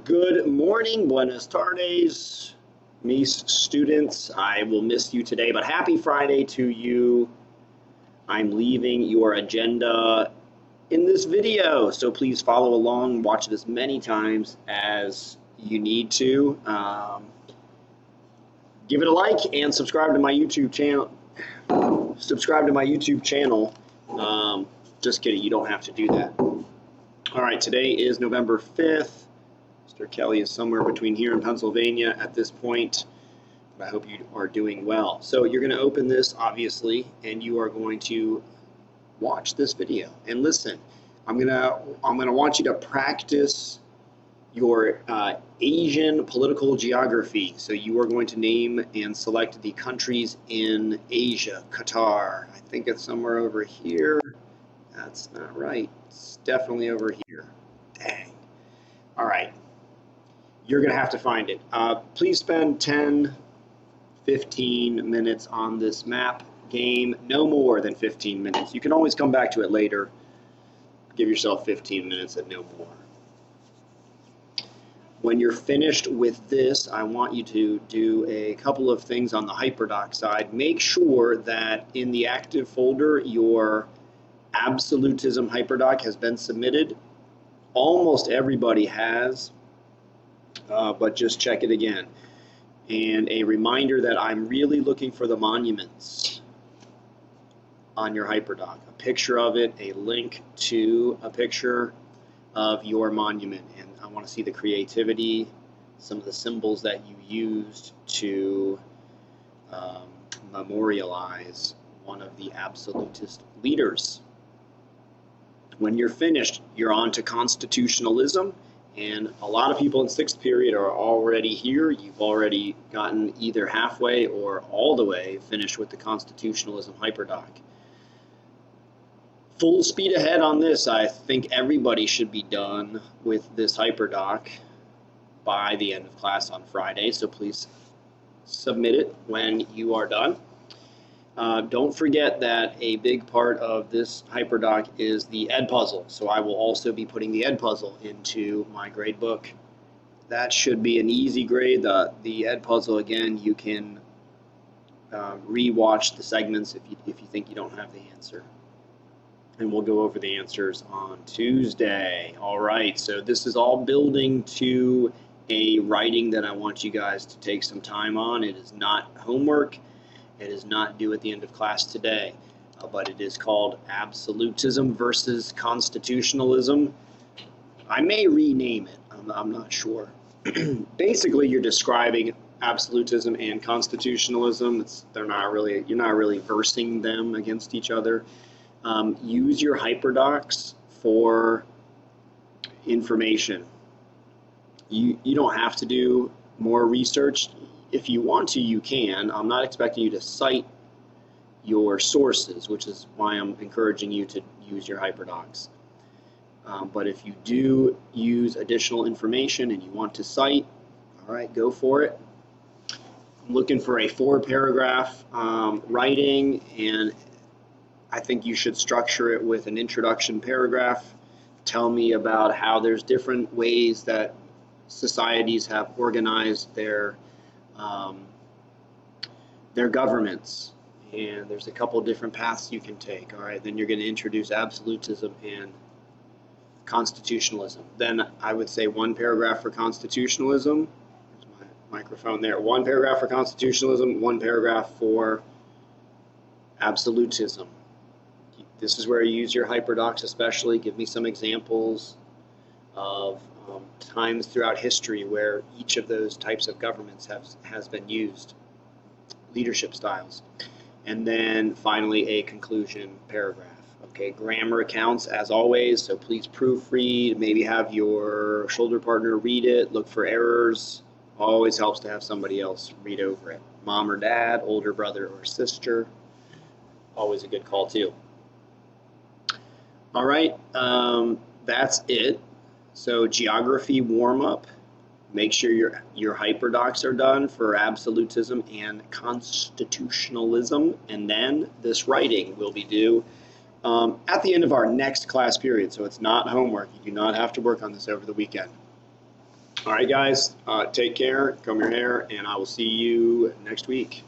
Good morning, buenas tardes, mis students. I will miss you today, but happy Friday to you. I'm leaving your agenda in this video, so please follow along, watch it as many times as you need to. Give it a like and subscribe to my YouTube channel. Just kidding, you don't have to do that. All right, today is November 5th. Mr. Kelly is somewhere between here and Pennsylvania at this point, but I hope you are doing well. So you're going to open this, obviously, and you are going to watch this video and listen. I'm gonna want you to practice your Asian political geography. So you are going to name and select the countries in Asia. Qatar, I think it's somewhere over here. That's not right. It's definitely over here. Dang. All right. You're going to have to find it. Please spend 10, 15 minutes on this map game. No more than 15 minutes. You can always come back to it later. Give yourself 15 minutes and no more. When you're finished with this, I want you to do a couple of things on the HyperDoc side. Make sure that in the active folder, your Absolutism HyperDoc has been submitted. Almost everybody has, but just check it again. And a reminder that I'm really looking for the monuments on your HyperDoc. A picture of it, a link to a picture of your monument. And I want to see the creativity, some of the symbols that you used to memorialize one of the absolutist leaders. When you're finished, you're on to constitutionalism, and a lot of people in sixth period are already here. You've already gotten either halfway or all the way finished with the constitutionalism HyperDoc. Full speed ahead on this. I think everybody should be done with this HyperDoc by the end of class on Friday, so please submit it when you are done. Don't forget that a big part of this HyperDoc is the Edpuzzle, so I will also be putting the Edpuzzle into my grade book. That should be an easy grade. The Edpuzzle, again, you can re-watch the segments if you think you don't have the answer. And we'll go over the answers on Tuesday. All right, so this is all building to a writing that I want you guys to take some time on. It is not homework. It is not due at the end of class today, but it is called Absolutism versus Constitutionalism. I may rename it. I'm not sure. Basically, you're describing absolutism and constitutionalism. You're not really versing them against each other. Use your HyperDocs for information. You don't have to do more research. If you want to, you can. I'm not expecting you to cite your sources, which is why I'm encouraging you to use your HyperDocs. But if you do use additional information and you want to cite, all right, go for it. I'm looking for a 4-paragraph writing, and I think you should structure it with an introduction paragraph. Tell me about how there's different ways that societies have organized their governments, and there's a couple different paths you can take. All right, then you're going to introduce absolutism and constitutionalism. Then I would say 1 paragraph for constitutionalism. There's my microphone there. 1 paragraph for constitutionalism, 1 paragraph for absolutism. This is where you use your HyperDocs especially. Give me some examples of times throughout history where each of those types of governments has been used, leadership styles. And then finally a conclusion paragraph. Okay, grammar counts as always, so please proofread, maybe have your shoulder partner read it, look for errors. Always helps to have somebody else read over it. Mom or dad, older brother or sister, always a good call too. All right, that's it. So geography warm-up, make sure your HyperDocs are done for absolutism and constitutionalism, and then this writing will be due at the end of our next class period, so it's not homework. You do not have to work on this over the weekend. All right, guys, take care, comb your hair, and I will see you next week.